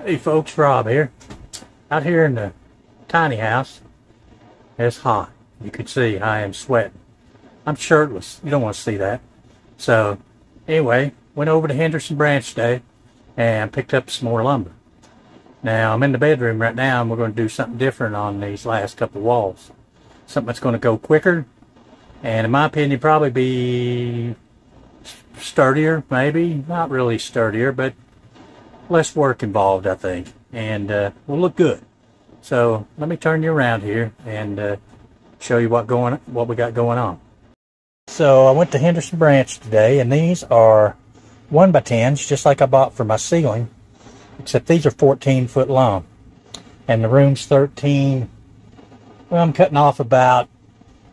Hey folks, Rob here. Out here in the tiny house, it's hot. You can see I am sweating. I'm shirtless. You don't want to see that. So, anyway, went over to Henderson Branch today and picked up some more lumber. Now, I'm in the bedroom right now and we're going to do something different on these last couple of walls. Something that's going to go quicker and, in my opinion, probably be sturdier, maybe. Not really sturdier, but less work involved, I think, and will look good. So let me turn you around here and show you what we got going on. So I went to Henderson Branch today, and these are 1x10s, just like I bought for my ceiling, except these are 14 foot long, and the room's 13. Well, I'm cutting off about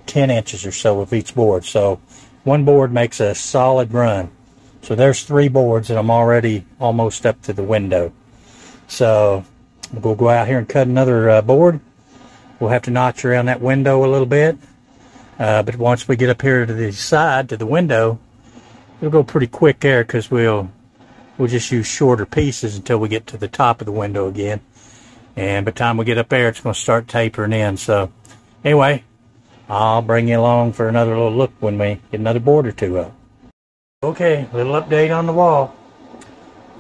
10 inches or so of each board, so one board makes a solid run. So there's 3 boards, and I'm already almost up to the window. So we'll go out here and cut another board. We'll have to notch around that window a little bit. But once we get up here to the side, to the window, it'll go pretty quick there because we'll just use shorter pieces until we get to the top of the window again. And by the time we get up there, it's going to start tapering in. So anyway, I'll bring you along for another little look when we get another board or two up. Okay, little update on the wall.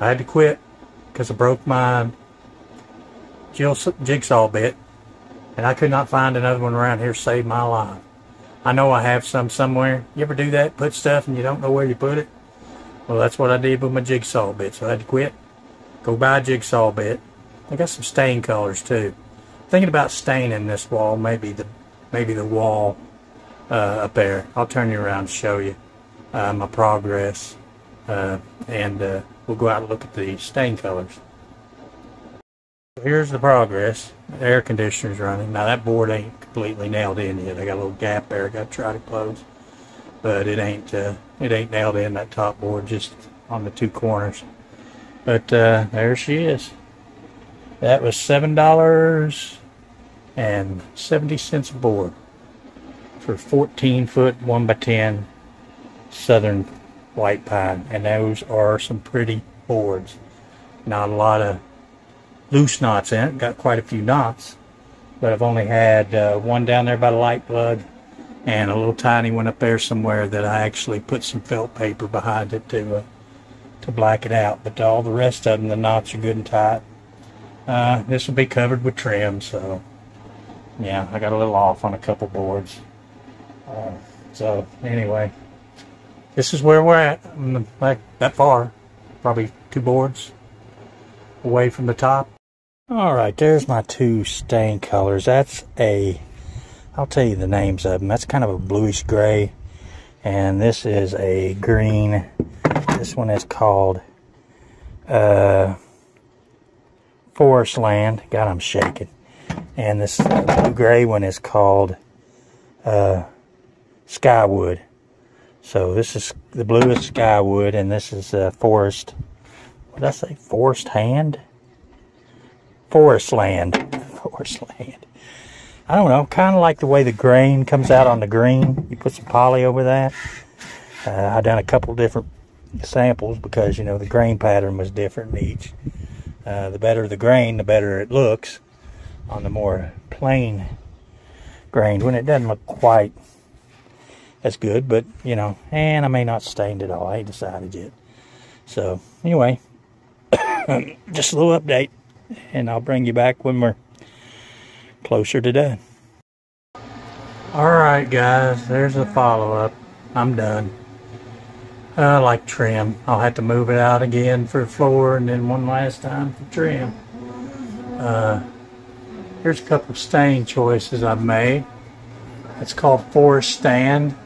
I had to quit because I broke my jigsaw bit, and I could not find another one around here to save my life. I know I have some somewhere. You ever do that? Put stuff and you don't know where you put it? Well, that's what I did with my jigsaw bit, so I had to quit. Go buy a jigsaw bit. I got some stain colors too. Thinking about staining this wall, maybe the wall up there. I'll turn you around to show you my progress, and we'll go out and look at the stain colors. Here's the progress. The air conditioner's running. Now that board ain't completely nailed in yet. I got a little gap there I got to try to close, but it ain't nailed in, that top board, just on the 2 corners. But there she is. That was $7.70 a board for 14 foot 1x10 southern white pine, and those are some pretty boards. Not a lot of loose knots in it. Got quite a few knots, but I've only had one down there by the light plug and a little tiny one up there somewhere that I actually put some felt paper behind it to black it out. But all the rest of them, the knots are good and tight. This will be covered with trim, so yeah, I got a little off on a couple boards. So anyway, this is where we're at. Like that far, probably 2 boards away from the top. All right, there's my 2 stain colors. That's I'll tell you the names of them. That's kind of a bluish gray, and this is a green. This one is called Forest Land. God, I'm shaking. And this blue gray one is called Skywood. So this is the bluest Skywood, and this is Forest. What did I say? Forest Land. Forest Land. I don't know. Kind of like the way the grain comes out on the green. You put some poly over that. I've done a couple different samples because, you know, the grain pattern was different in each. The better the grain, the better it looks on the more plain grained one. It doesn't look quite as good, but, you know, and I may not stain it all. I ain't decided yet. So, anyway, just a little update, and I'll bring you back when we're closer to done. Alright guys, there's the follow-up. I'm done. I like trim. I'll have to move it out again for floor and then one last time for trim. Here's a couple of stain choices I've made. It's called Forest Stand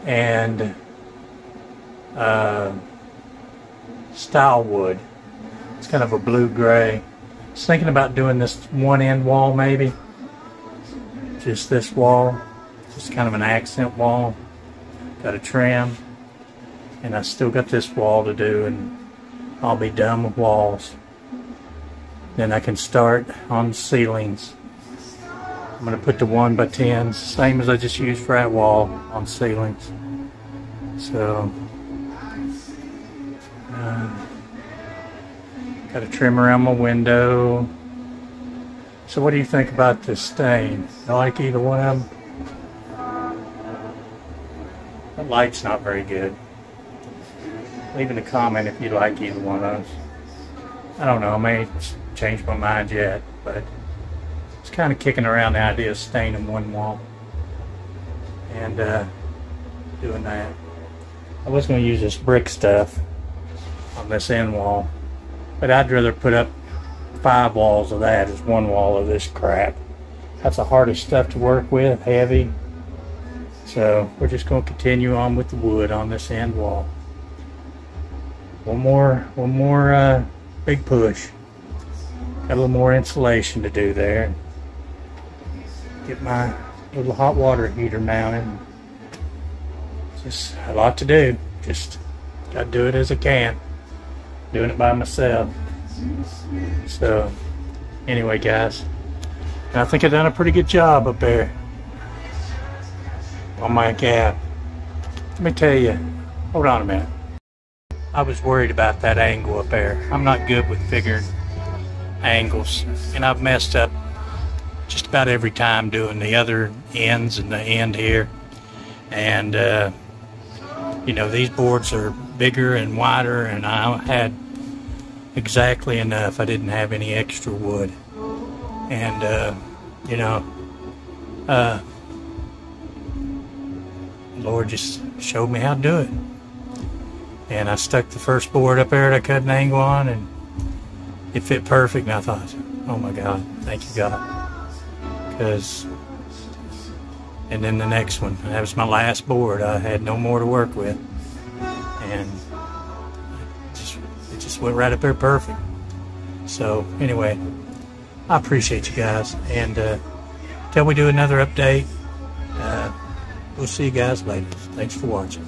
and Stylewood. It's kind of a blue-gray. I was thinking about doing this one end wall maybe. Just this wall. Just kind of an accent wall. Got a trim. And I still got this wall to do, and I'll be done with walls. Then I can start on ceilings. I'm going to put the 1x10s, same as I just used for that wall, on ceilings. So, Got a trim around my window. So what do you think about this stain? You like either one of them? The light's not very good. Leave in a comment if you like either one of those. I don't know, I may change my mind yet, but it's kind of kicking around the idea of staining one wall and doing that. I was going to use this brick stuff on this end wall, but I'd rather put up 5 walls of that as one wall of this crap. That's the hardest stuff to work with, heavy. So we're just going to continue on with the wood on this end wall. One more big push. Got a little more insulation to do there. Get my little hot water heater mounted. Just a lot to do. Just got to do it as I can. Doing it by myself. So anyway, guys, I think I've done a pretty good job up there on my gap. Let me tell you, hold on a minute. I was worried about that angle up there. I'm not good with figuring angles, and I've messed up just about every time doing the other ends and the end here. And you know, these boards are bigger and wider, and I had exactly enough. I didn't have any extra wood, and you know, Lord just showed me how to do it. And I stuck the first board up there that I cut an angle on, and it fit perfect. And I thought, oh my God, thank you, God. And then the next one, that was my last board. I had no more to work with, and it just went right up there perfect. So anyway, I appreciate you guys, and till we do another update, we'll see you guys later. Thanks for watching.